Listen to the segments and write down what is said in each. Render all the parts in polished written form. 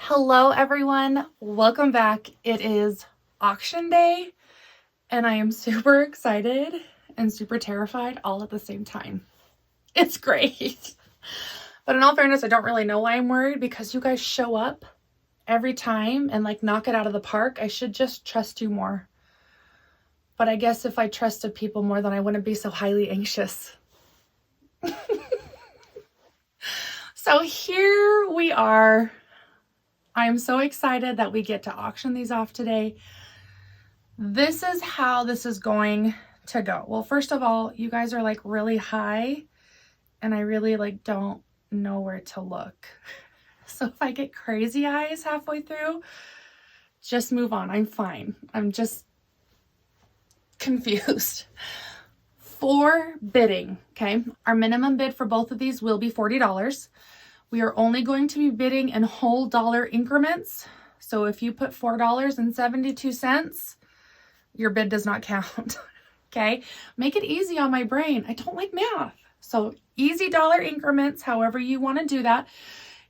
Hello everyone, welcome back. It is auction day and I am super excited and super terrified all at the same time. It's great. But in all fairness, I don't really know why I'm worried because you guys show up every time and like knock it out of the park. I should just trust you more. But I guess if I trusted people more, then I wouldn't be so highly anxious. So here we are. I am so excited that we get to auction these off today. This is how this is going to go. Well, first of all, you guys are like really high and I really like don't know where to look. So if I get crazy eyes halfway through, just move on. I'm fine. I'm just confused. For bidding, okay? Our minimum bid for both of these will be $40. We are only going to be bidding in whole dollar increments. So if you put $4.72, your bid does not count, okay? Make it easy on my brain. I don't like math. So easy dollar increments, however you want to do that.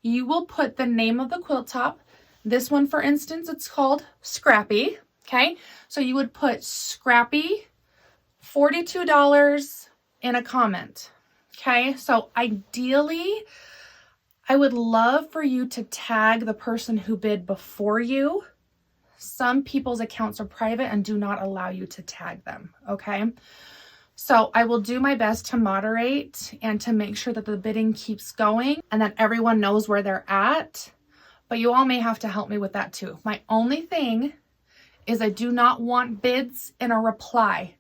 You will put the name of the quilt top. This one, for instance, it's called Scrappy, okay? So you would put Scrappy, $42 in a comment, okay? So ideally, I would love for you to tag the person who bid before you. Some people's accounts are private and do not allow you to tag them, okay? So I will do my best to moderate and to make sure that the bidding keeps going and that everyone knows where they're at, but you all may have to help me with that too. My only thing is I do not want bids in a reply.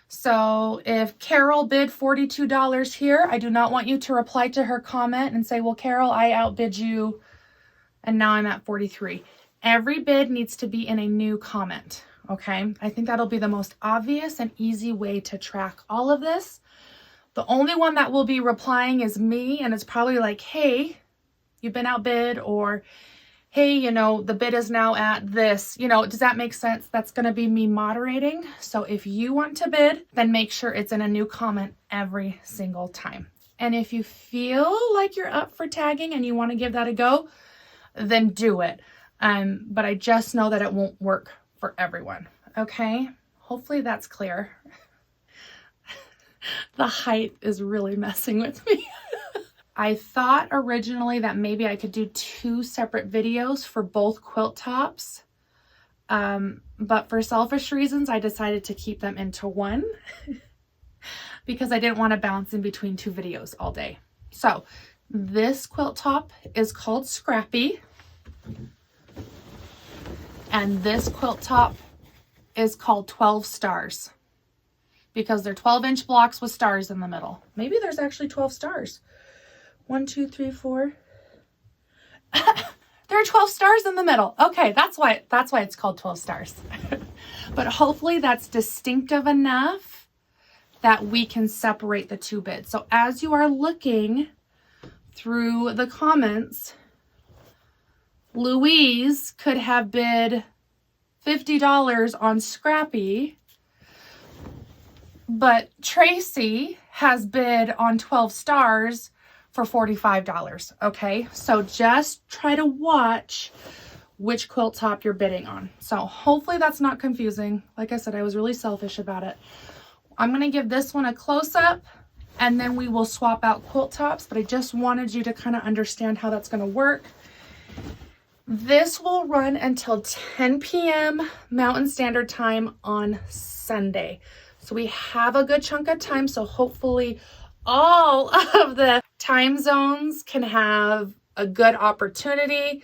So if Carol bid $42 here, I do not want you to reply to her comment and say, well, Carol, I outbid you and now I'm at 43. Every bid needs to be in a new comment, okay? I think that'll be the most obvious and easy way to track all of this. The only one that will be replying is me, and it's probably like, hey, you've been outbid, or hey, you know, the bid is now at this, you know, does that make sense? That's going to be me moderating. So if you want to bid, then make sure it's in a new comment every single time. And if you feel like you're up for tagging and you want to give that a go, then do it. But I just know that it won't work for everyone. Okay. Hopefully that's clear. The height is really messing with me. I thought originally that maybe I could do 2 separate videos for both quilt tops. But for selfish reasons, I decided to keep them into one because I didn't want to bounce in between 2 videos all day. So this quilt top is called Scrappy. And this quilt top is called 12 Stars because they're 12-inch blocks with stars in the middle. Maybe there's actually 12 stars. 1, 2, 3, 4. There are 12 stars in the middle. Okay, that's why it's called 12 Stars. But hopefully that's distinctive enough that we can separate the 2 bids. So as you are looking through the comments, Louise could have bid $50 on Scrappy, but Tracy has bid on 12 Stars for $45, okay? So just try to watch which quilt top you're bidding on. So hopefully that's not confusing. Like I said, I was really selfish about it. I'm gonna give this one a close-up and then we will swap out quilt tops, but I just wanted you to kind of understand how that's gonna work. This will run until 10 p.m. Mountain Standard Time on Sunday. So we have a good chunk of time, so hopefully all of the time zones can have a good opportunity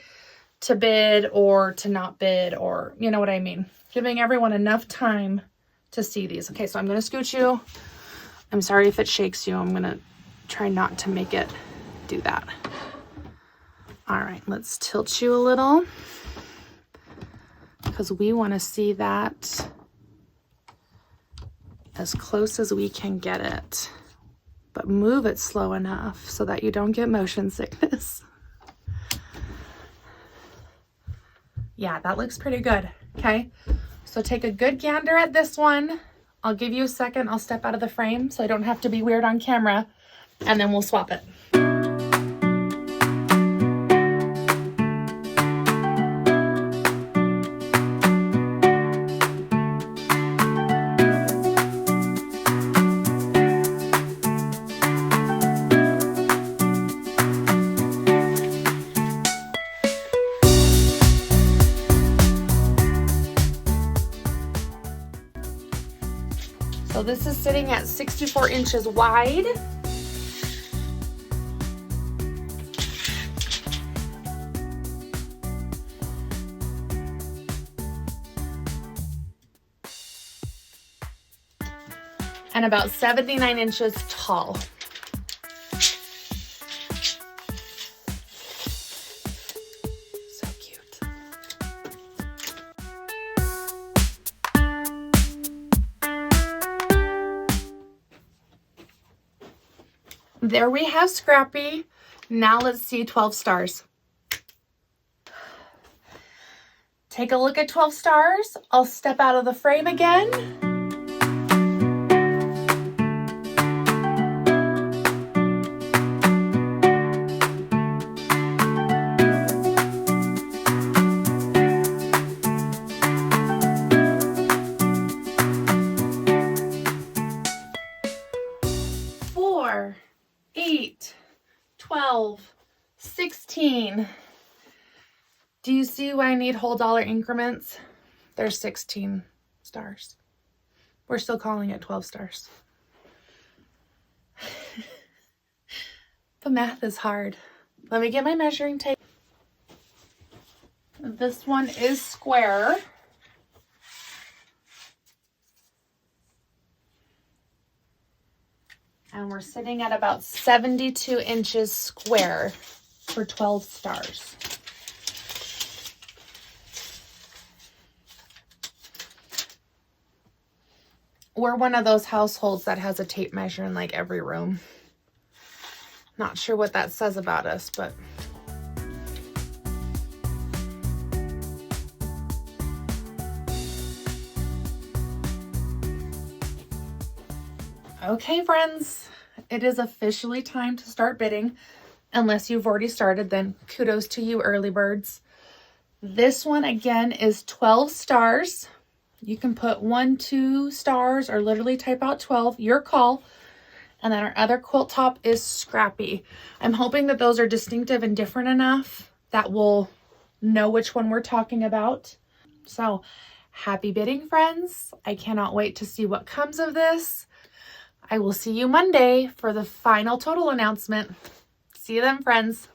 to bid or to not bid, or you know what I mean. Giving everyone enough time to see these. Okay, so I'm going to scoot you. I'm sorry if it shakes you. I'm going to try not to make it do that. All right, let's tilt you a little because we want to see that as close as we can get it. But move it slow enough so that you don't get motion sickness. Yeah, that looks pretty good. Okay, so take a good gander at this one. I'll give you a second. I'll step out of the frame so I don't have to be weird on camera, and then we'll swap it. So this is sitting at 64 inches wide. And about 79 inches tall. So cute. There we have Scrappy. Now let's see 12 stars. Take a look at 12 stars. I'll step out of the frame again. Four, 8, 12, 16. Do you see why I need whole dollar increments? There's 16 stars. We're still calling it 12 stars. The math is hard. Let me get my measuring tape. This one is square. And we're sitting at about 72 inches square for 12 stars. We're one of those households that has a tape measure in like every room. Not sure what that says about us, but okay, friends, it is officially time to start bidding. Unless you've already started, then kudos to you, early birds. This one again is 12 stars. You can put 1, 2 stars or literally type out 12, your call. And then our other quilt top is Scrappy. I'm hoping that those are distinctive and different enough that we'll know which one we're talking about. So happy bidding, friends. I cannot wait to see what comes of this. I will see you Monday for the final total announcement. See you then, friends.